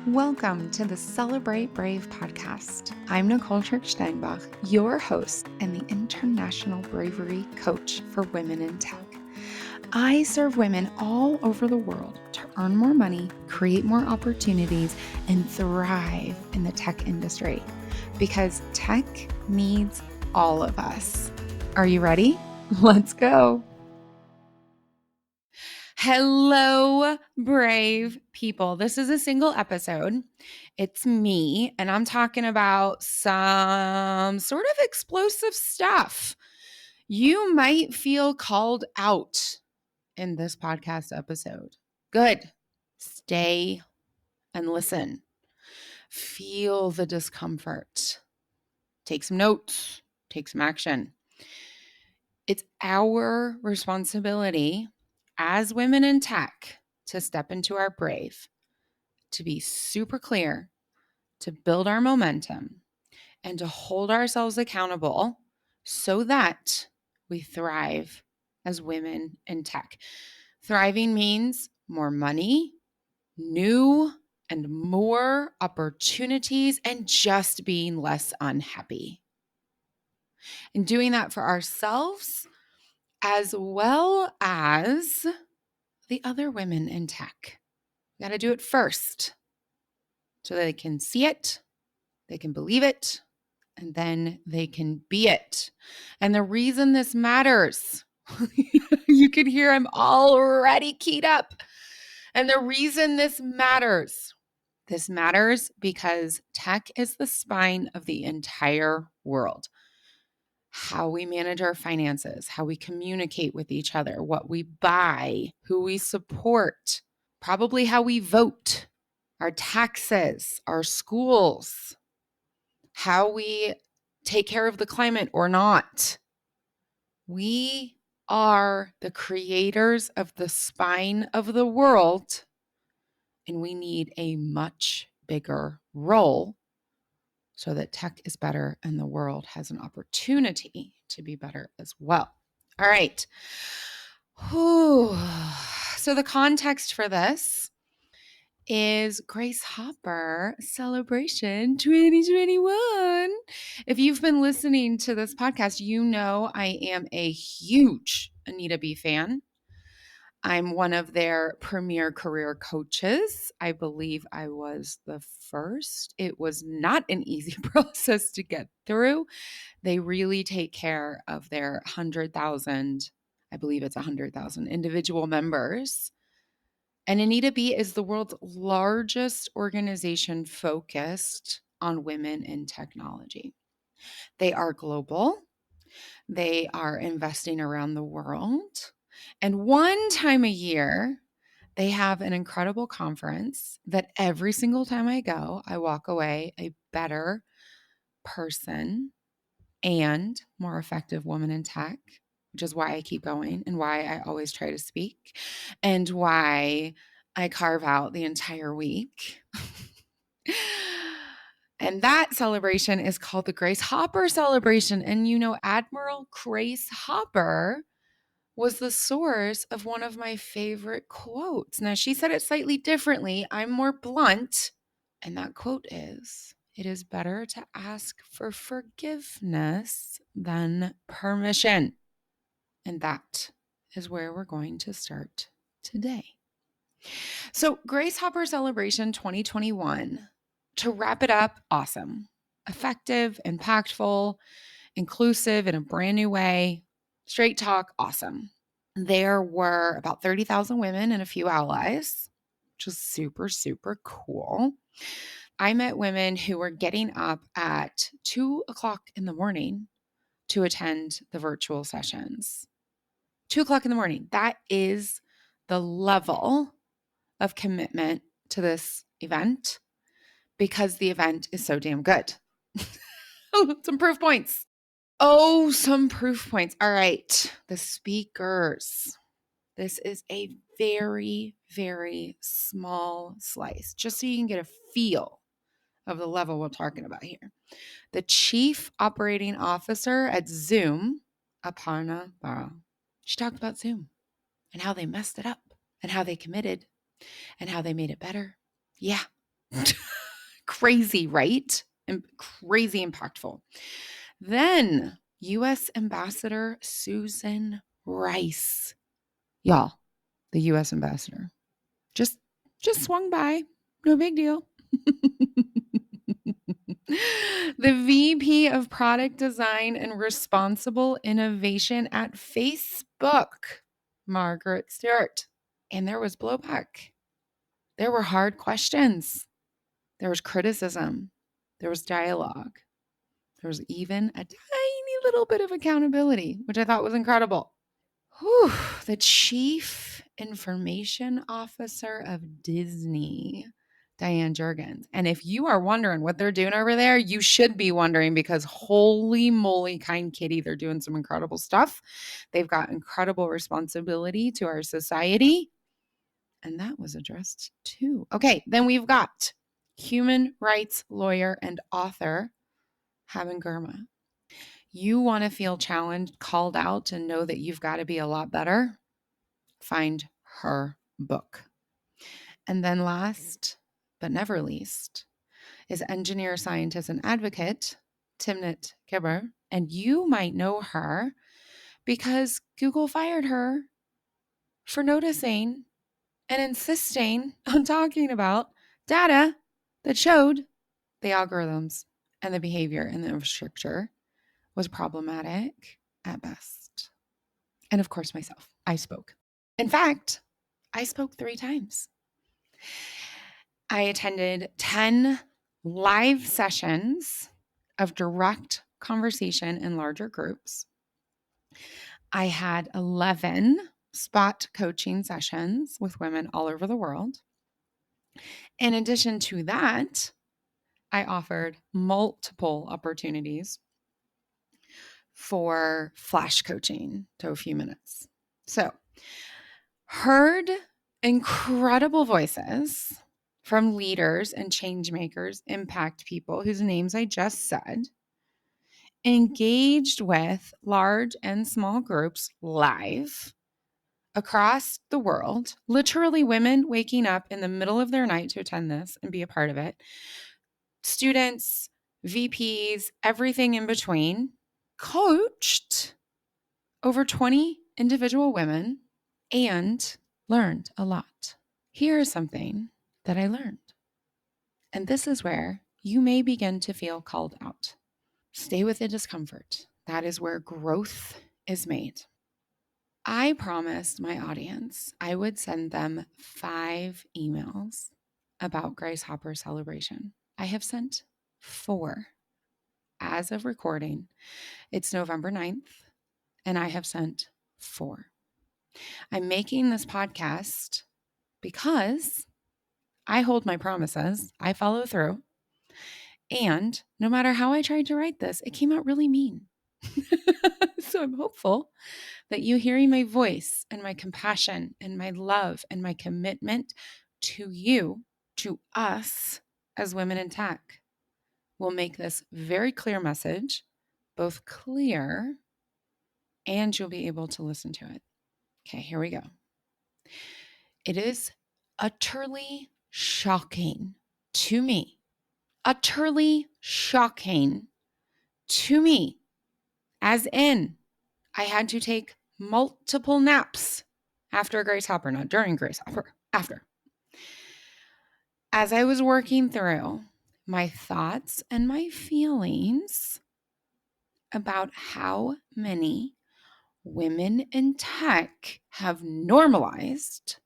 Welcome to the Celebrate Brave podcast. I'm Nicole Steinbach, your host and the International Bravery Coach for Women in Tech. I serve women all over the world to earn more money, create more opportunities, and thrive in the tech industry because tech needs all of us. Are you ready? Let's go. Hello, brave people. This is a single episode. It's me, and I'm talking about some sort of explosive stuff. You might feel called out in this podcast episode. Good. Stay and listen. Feel the discomfort. Take some notes. Take some action. It's our responsibility as women in tech to step into our brave, to be super clear, to build our momentum, and to hold ourselves accountable so that we thrive as women in tech. Thriving means more money, new and more opportunities, and just being less unhappy. And doing that for ourselves as well as the other women in tech. We got to do it first so that they can see it, they can believe it, and then they can be it. And the reason this matters, you can hear I'm already keyed up. And the reason this matters because tech is the spine of the entire world. How we manage our finances, how we communicate with each other, what we buy, who we support, probably how we vote, our taxes, our schools, how we take care of the climate or not. We are the creators of the spine of the world, and we need a much bigger role so that tech is better and the world has an opportunity to be better as well. All right. Whew. So the context for this is Grace Hopper Celebration 2021. If you've been listening to this podcast, you know I am a huge Anita B fan. I'm one of their premier career coaches. I believe I was the first. It was not an easy process to get through. They really take care of their 100,000, I believe it's 100,000 individual members. And Anita B is the world's largest organization focused on women in technology. They are global. They are investing around the world. And one time a year, they have an incredible conference that every single time I go, I walk away a better person and more effective woman in tech, which is why I keep going and why I always try to speak and why I carve out the entire week. And that celebration is called the Grace Hopper Celebration. And you know, Admiral Grace Hopper was the source of one of my favorite quotes. Now, she said it slightly differently. I'm more blunt. And that quote is, "It is better to ask for forgiveness than permission." And that is where we're going to start today. So, Grace Hopper Celebration 2021, to wrap it up, awesome, effective, impactful, inclusive in a brand new way, straight talk, awesome. There were about 30,000 women and a few allies, which was super, super cool. I met women who were getting up at 2:00 in the morning to attend the virtual sessions. 2:00 in the morning. That is the level of commitment to this event because the event is so damn good. Some proof points. Oh, some proof points. All right. The speakers. This is a very, very small slice, just so you can get a feel of the level we're talking about here. The chief operating officer at Zoom, Aparna Bara, she talked about Zoom and how they messed it up and how they committed and how they made it better. Yeah. Crazy, right? And crazy impactful. Then U.S. Ambassador Susan Rice. Y'all, the U.S. Ambassador. Just swung by. No big deal. The VP of Product Design and Responsible Innovation at Facebook, Margaret Stewart. And there was blowback. There were hard questions. There was criticism. There was dialogue. There was even a tiny little bit of accountability, which I thought was incredible. Whew, the Chief Information Officer of Disney, Diane Jurgens. And if you are wondering what they're doing over there, you should be wondering, because holy moly, kind kitty, they're doing some incredible stuff. They've got incredible responsibility to our society. And that was addressed too. Okay, then we've got human rights lawyer and author, Haben Girma. You want to feel challenged, called out, and know that you've got to be a lot better? Find her book. And then last but never least is engineer, scientist, and advocate, Timnit Gebr. And you might know her because Google fired her for noticing and insisting on talking about data that showed the algorithms and the behavior and the infrastructure was problematic at best. And of course, myself, I spoke. In fact, I spoke 3 times. I attended 10 live sessions of direct conversation in larger groups. I had 11 spot coaching sessions with women all over the world. In addition to that, I offered multiple opportunities for flash coaching to a few minutes. So, heard incredible voices from leaders and change makers, impact people whose names I just said, engaged with large and small groups live across the world, literally women waking up in the middle of their night to attend this and be a part of it, students, VPs, everything in between, coached over 20 individual women, and learned a lot. Here is something that I learned. And this is where you may begin to feel called out. Stay with the discomfort. That is where growth is made. I promised my audience I would send them 5 emails about Grace Hopper's celebration. I have sent 4 as of recording. It's November 9th, and I have sent 4. I'm making this podcast because I hold my promises. I follow through. And no matter how I tried to write this, it came out really mean. So I'm hopeful that you hearing my voice and my compassion and my love and my commitment to you, to us as women in tech, will make this very clear message, both clear and you'll be able to listen to it. Okay, here we go. It is utterly shocking to me, utterly shocking to me, as in I had to take multiple naps after Grace Hopper, not during Grace Hopper, after. As I was working through my thoughts and my feelings about how many women in tech have normalized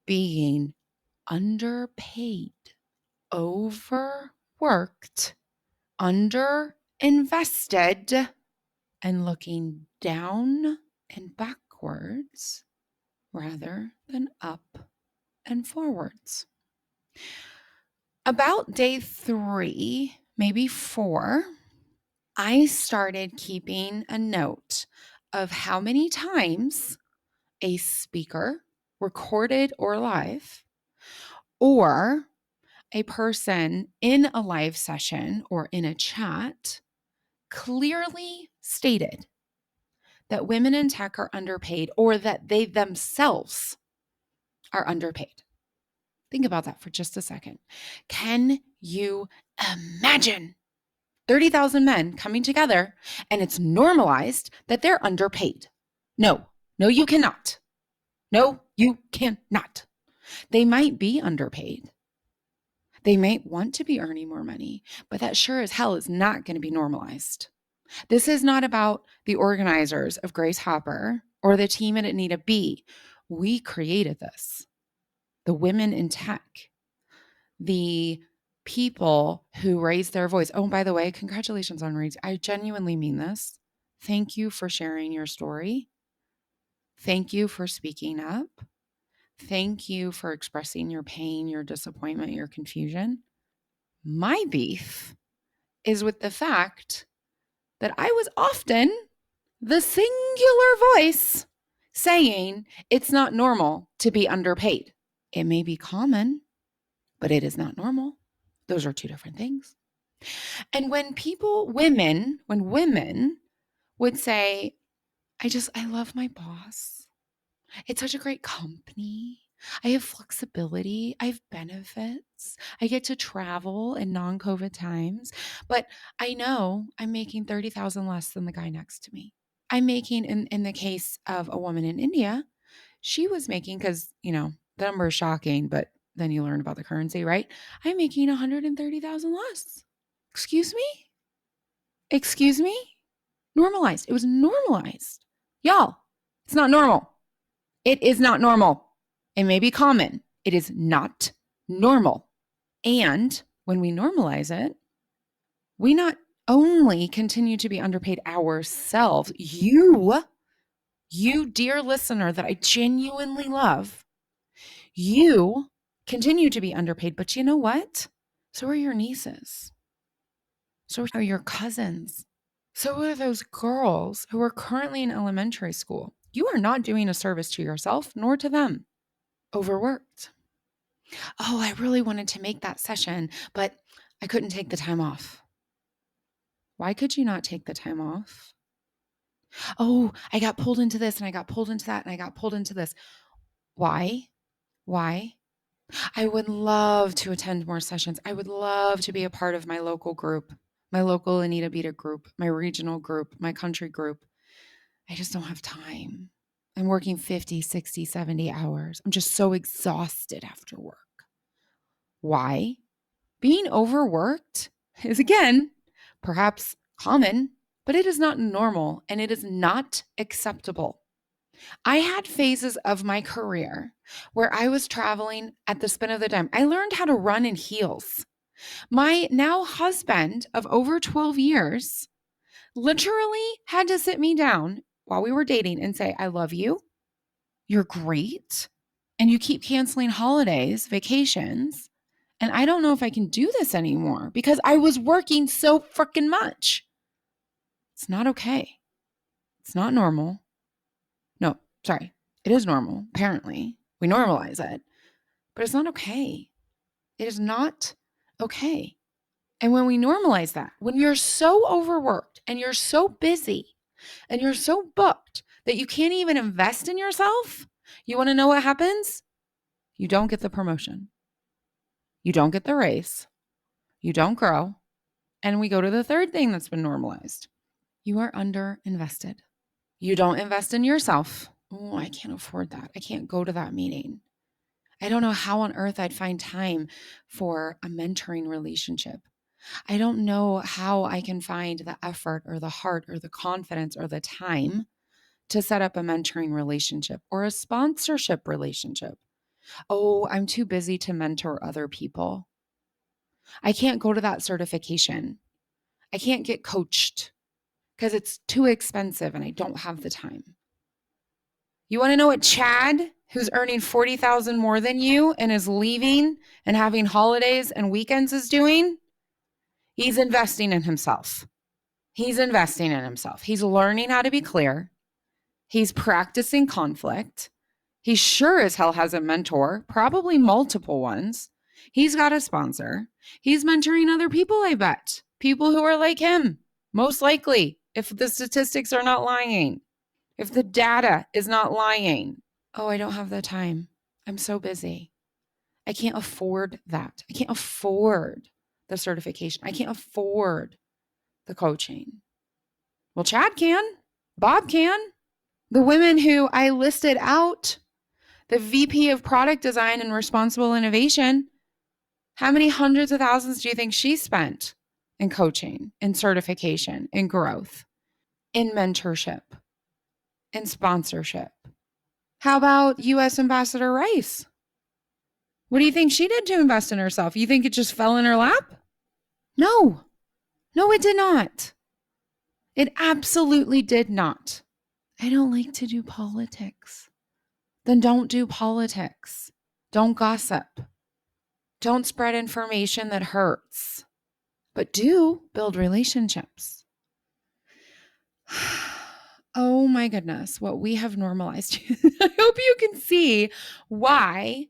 being underpaid, overworked, underinvested, and looking down and backwards rather than up and forwards. About day 3, maybe 4, I started keeping a note of how many times a speaker, recorded or live, or a person in a live session or in a chat clearly stated that women in tech are underpaid or that they themselves are underpaid. Think about that for just a second. Can you imagine 30,000 men coming together and it's normalized that they're underpaid? No, you cannot. No, you cannot. They might be underpaid. They might want to be earning more money, but that sure as hell is not going to be normalized. This is not about the organizers of Grace Hopper or the team at Anita B. We created this. The women in tech, the people who raised their voice. Oh, by the way, congratulations on raising. I genuinely mean this. Thank you for sharing your story. Thank you for speaking up. Thank you for expressing your pain, your disappointment, your confusion. My beef is with the fact that I was often the singular voice saying it's not normal to be underpaid. It may be common, but it is not normal. Those are two different things. And when women would say, I love my boss. It's such a great company. I have flexibility. I have benefits. I get to travel in non-COVID times, but I know I'm making 30,000 less than the guy next to me. I'm making, in the case of a woman in India, she was making, because, the number is shocking, but then you learn about the currency, right? I'm making 130,000 less. Excuse me? Normalized. It was normalized. Y'all, it's not normal. It is not normal. It may be common. It is not normal. And when we normalize it, we not only continue to be underpaid ourselves, you, dear listener that I genuinely love, you continue to be underpaid. But you know what? So are your nieces. So are your cousins. So are those girls who are currently in elementary school. You are not doing a service to yourself nor to them. Overworked. Oh, I really wanted to make that session, but I couldn't take the time off. Why could you not take the time off? Oh, I got pulled into this and I got pulled into that and I got pulled into this. Why? I would love to attend more sessions. I would love to be a part of my local group, my local Anita Beta group, my regional group, my country group. I just don't have time. I'm working 50, 60, 70 hours. I'm just so exhausted after work. Why? Being overworked is, again, perhaps common, but it is not normal and it is not acceptable. I had phases of my career where I was traveling at the spin of the dime. I learned how to run in heels. My now husband of over 12 years literally had to sit me down while we were dating and say, I love you. You're great. And you keep canceling holidays, vacations. And I don't know if I can do this anymore because I was working so freaking much. It's not okay. It's not normal. No, sorry. It is normal, apparently. We normalize it, but it's not okay. It is not okay. And when we normalize that, when you're so overworked and you're so busy and you're so booked that you can't even invest in yourself, you want to know what happens? You don't get the promotion. You don't get the raise. You don't grow. And we go to the third thing that's been normalized. You are underinvested. You don't invest in yourself. Oh, I can't afford that. I can't go to that meeting. I don't know how on earth I'd find time for a mentoring relationship. I don't know how I can find the effort or the heart or the confidence or the time to set up a mentoring relationship or a sponsorship relationship. Oh, I'm too busy to mentor other people. I can't go to that certification. I can't get coached because it's too expensive and I don't have the time. You want to know what Chad, who's earning 40,000 more than you and is leaving and having holidays and weekends, is doing? He's investing in himself. He's learning how to be clear. He's practicing conflict. He sure as hell has a mentor, probably multiple ones. He's got a sponsor. He's mentoring other people, I bet. People who are like him, most likely, if the statistics are not lying, if the data is not lying. Oh, I don't have the time. I'm so busy. I can't afford that. I can't afford the certification. I can't afford the coaching. Well, Chad can. Bob can. The women who I listed out, the VP of product design and responsible innovation, how many hundreds of thousands do you think she spent in coaching, in certification, in growth, in mentorship, in sponsorship? How about US Ambassador Rice? What do you think she did to invest in herself? You think it just fell in her lap? No. No, it did not. It absolutely did not. I don't like to do politics. Then don't do politics. Don't gossip. Don't spread information that hurts, but do build relationships. Oh my goodness, what we have normalized. I hope you can see why,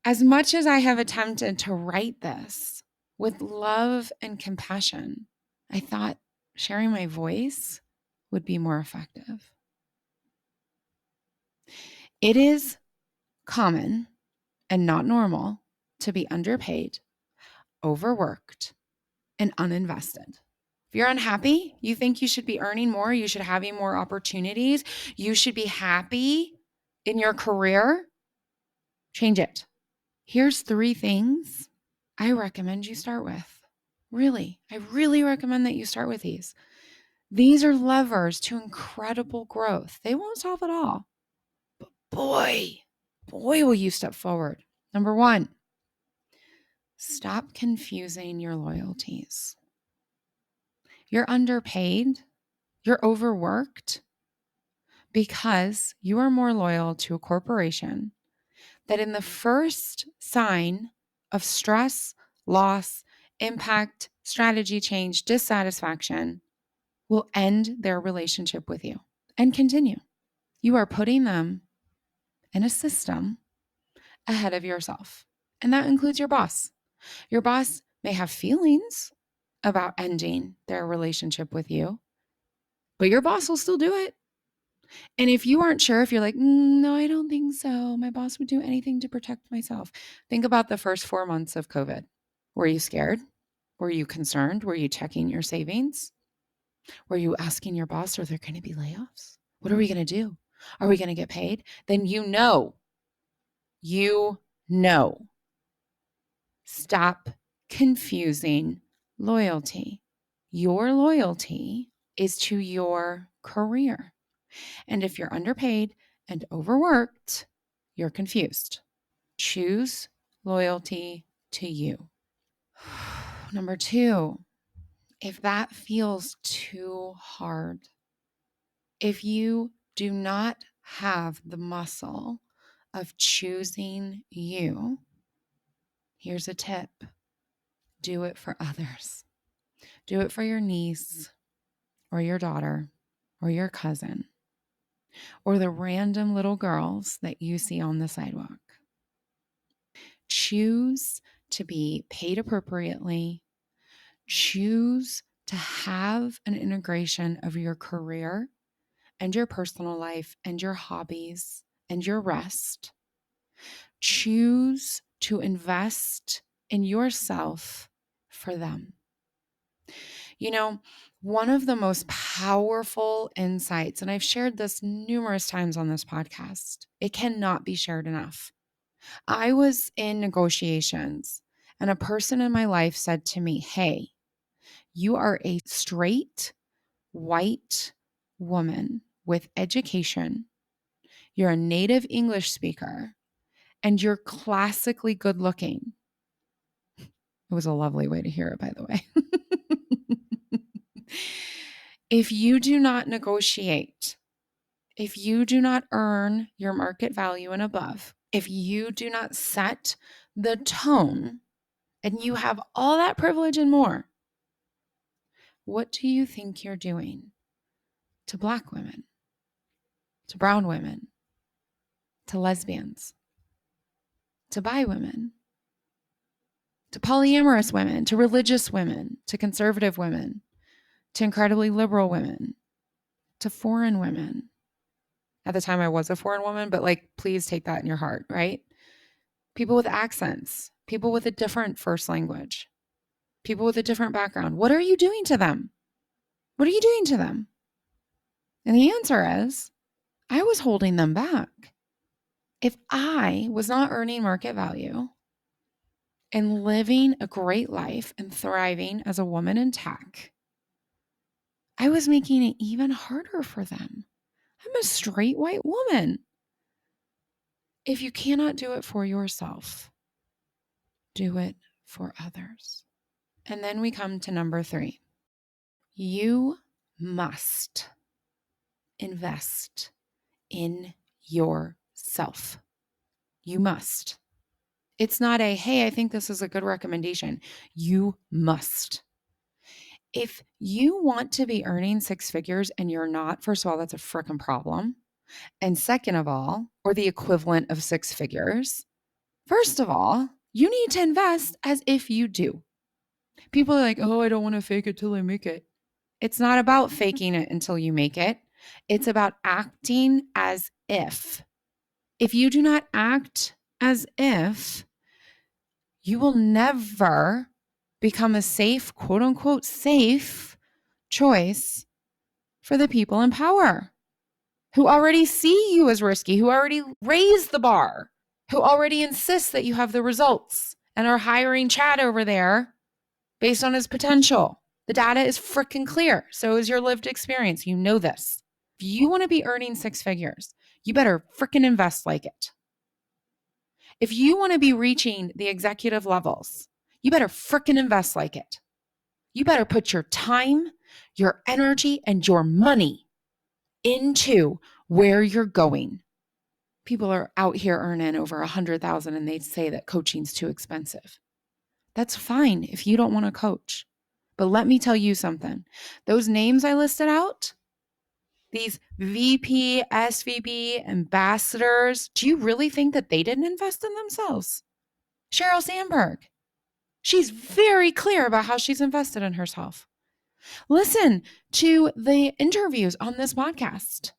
as much as I have attempted to write this with love and compassion, I thought sharing my voice would be more effective. It is common and not normal to be underpaid, overworked, and uninvested. If you're unhappy, you think you should be earning more, you should have more opportunities, you should be happy in your career, change it. Here's 3 things I recommend you start with. Really, I really recommend that you start with these. These are levers to incredible growth. They won't solve it all, but boy, will you step forward. Number 1, stop confusing your loyalties. You're underpaid, you're overworked because you are more loyal to a corporation that in the first sign of stress, loss, impact, strategy change, dissatisfaction will end their relationship with you and continue. You are putting them in a system ahead of yourself. And that includes your boss. Your boss may have feelings about ending their relationship with you, but your boss will still do it. And if you aren't sure, if you're like, no, I don't think so, my boss would do anything to protect myself. Think about the first 4 months of COVID. Were you scared? Were you concerned? Were you checking your savings? Were you asking your boss, are there going to be layoffs? What are we going to do? Are we going to get paid? Then you know. Stop confusing loyalty. Your loyalty is to your career. And if you're underpaid and overworked, you're confused. Choose loyalty to you. Number 2, if that feels too hard, if you do not have the muscle of choosing you, here's a tip. Do it for others. Do it for your niece or your daughter or your cousin or the random little girls that you see on the sidewalk. Choose to be paid appropriately. Choose to have an integration of your career and your personal life and your hobbies and your rest. Choose to invest in yourself for them. You know, one of the most powerful insights, and I've shared this numerous times on this podcast, it cannot be shared enough. I was in negotiations and a person in my life said to me, hey, you are a straight white woman with education. You're a native English speaker and you're classically good looking. It was a lovely way to hear it, by the way. If you do not negotiate, if you do not earn your market value and above, if you do not set the tone, and you have all that privilege and more, what do you think you're doing to Black women, to brown women, to lesbians, to bi women, to polyamorous women, to religious women, to conservative women, to incredibly liberal women, to foreign women? At the time I was a foreign woman, but like, please take that in your heart, right? people with accents, people with a different first language, people with a different background. What are you doing to them? What are you doing to them? And the answer is, I was holding them back. If I was not earning market value and living a great life and thriving as a woman in tech, I was making it even harder for them. I'm a straight white woman. If you cannot do it for yourself, do it for others. And then we come to number 3. You must invest in yourself. You must. It's not a, hey, I think this is a good recommendation. You must. If you want to be earning 6 figures and you're not, first of all, that's a freaking problem. And second of all, or the equivalent of 6 figures, first of all, you need to invest as if you do. People are like, oh, I don't want to fake it till I make it. It's not about faking it until you make it. It's about acting as if. If you do not act as if, you will never become a safe, quote unquote, safe choice for the people in power who already see you as risky, who already raised the bar, who already insist that you have the results and are hiring Chad over there based on his potential. The data is freaking clear. So is your lived experience. You know this. If you want to be earning 6 figures, you better freaking invest like it. If you want to be reaching the executive levels, you better freaking invest like it. You better put your time, your energy, and your money into where you're going. People are out here earning over 100,000 and they say that coaching's too expensive. That's fine if you don't want to coach. But let me tell you something. Those names I listed out, these VP, SVP, ambassadors, do you really think that they didn't invest in themselves? Sheryl Sandberg, she's very clear about how she's invested in herself. Listen to the interviews on this podcast.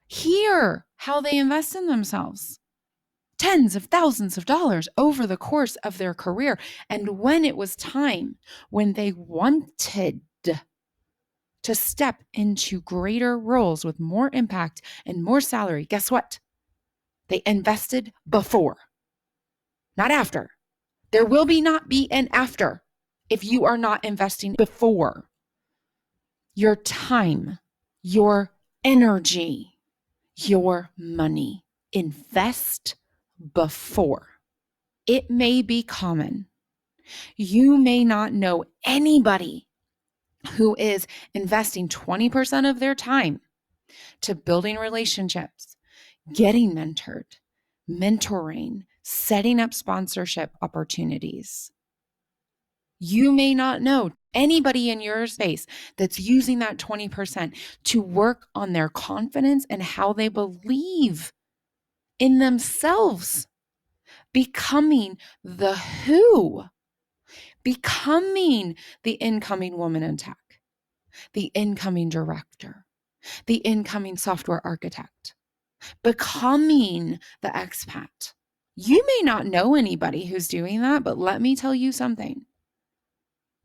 Hear how they invest in themselves. Tens of thousands of dollars over the course of their career. And when it was time, when they wanted to step into greater roles with more impact and more salary, guess what? They invested before, not after. There will not be an after if you are not investing before. Your time, your energy, your money. Invest before. It may be common. You may not know anybody who is investing 20% of their time to building relationships, getting mentored, mentoring, setting up sponsorship opportunities. You may not know anybody in your space that's using that 20% to work on their confidence and how they believe in themselves, becoming the who, becoming the incoming woman in tech, the incoming director, the incoming software architect, becoming the expat. You may not know anybody who's doing that, but let me tell you something.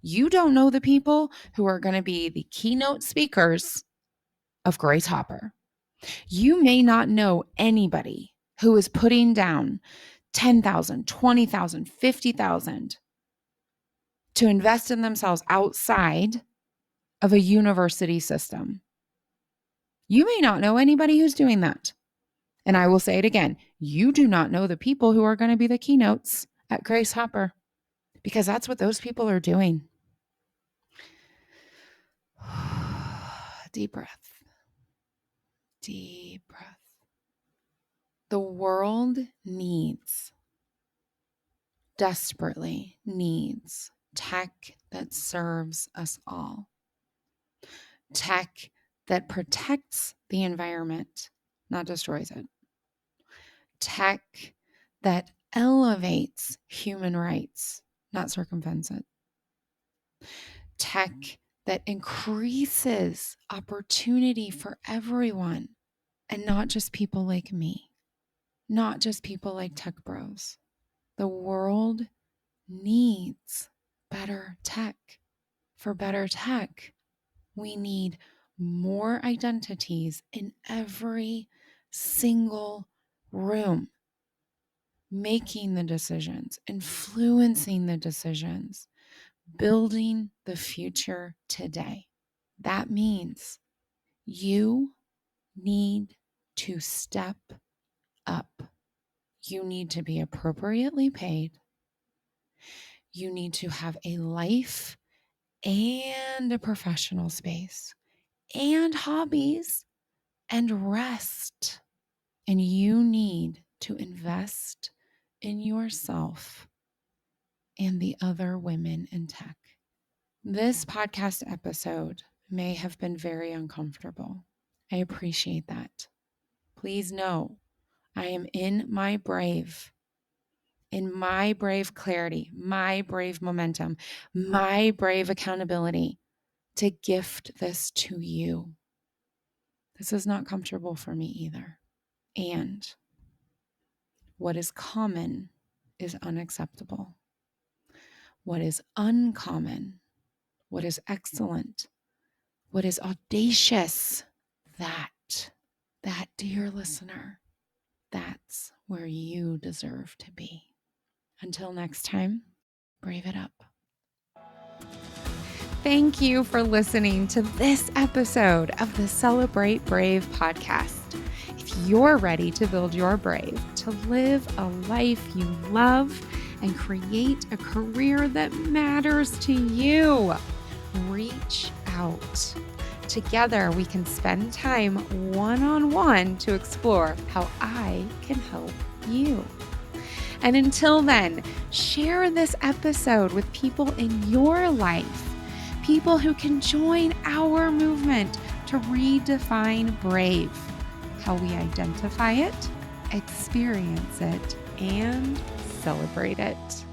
You don't know the people who are going to be the keynote speakers of Grace Hopper. You may not know anybody who is putting down 10,000, 20,000, 50,000 to invest in themselves outside of a university system. You may not know anybody who's doing that. And I will say it again. You do not know the people who are going to be the keynotes at Grace Hopper, because that's what those people are doing. Deep breath. Deep breath. The world desperately needs tech that serves us all. Tech that protects the environment, not destroys it. Tech that elevates human rights, not circumvents it. Tech that increases opportunity for everyone and not just people like me, not just people like tech bros. The world needs better tech. For better tech, we need more identities in every single room, making the decisions, influencing the decisions, building the future today. That means you need to step up. You need to be appropriately paid. You need to have a life and a professional space and hobbies and rest. And you need to invest in yourself and the other women in tech. This podcast episode may have been very uncomfortable. I appreciate that. Please know I am in my brave clarity, my brave momentum, my brave accountability to gift this to you. This is not comfortable for me either. And what is common is unacceptable. What is uncommon, what is excellent, what is audacious, that, dear listener, that's where you deserve to be. Until next time, brave it up. Thank you for listening to this episode of the Celebrate Brave podcast. If you're ready to build your brave, to live a life you love, and create a career that matters to you, reach out. Together, we can spend time one-on-one to explore how I can help you. And until then, share this episode with people in your life, people who can join our movement to redefine brave, how we identify it, experience it, and celebrate it.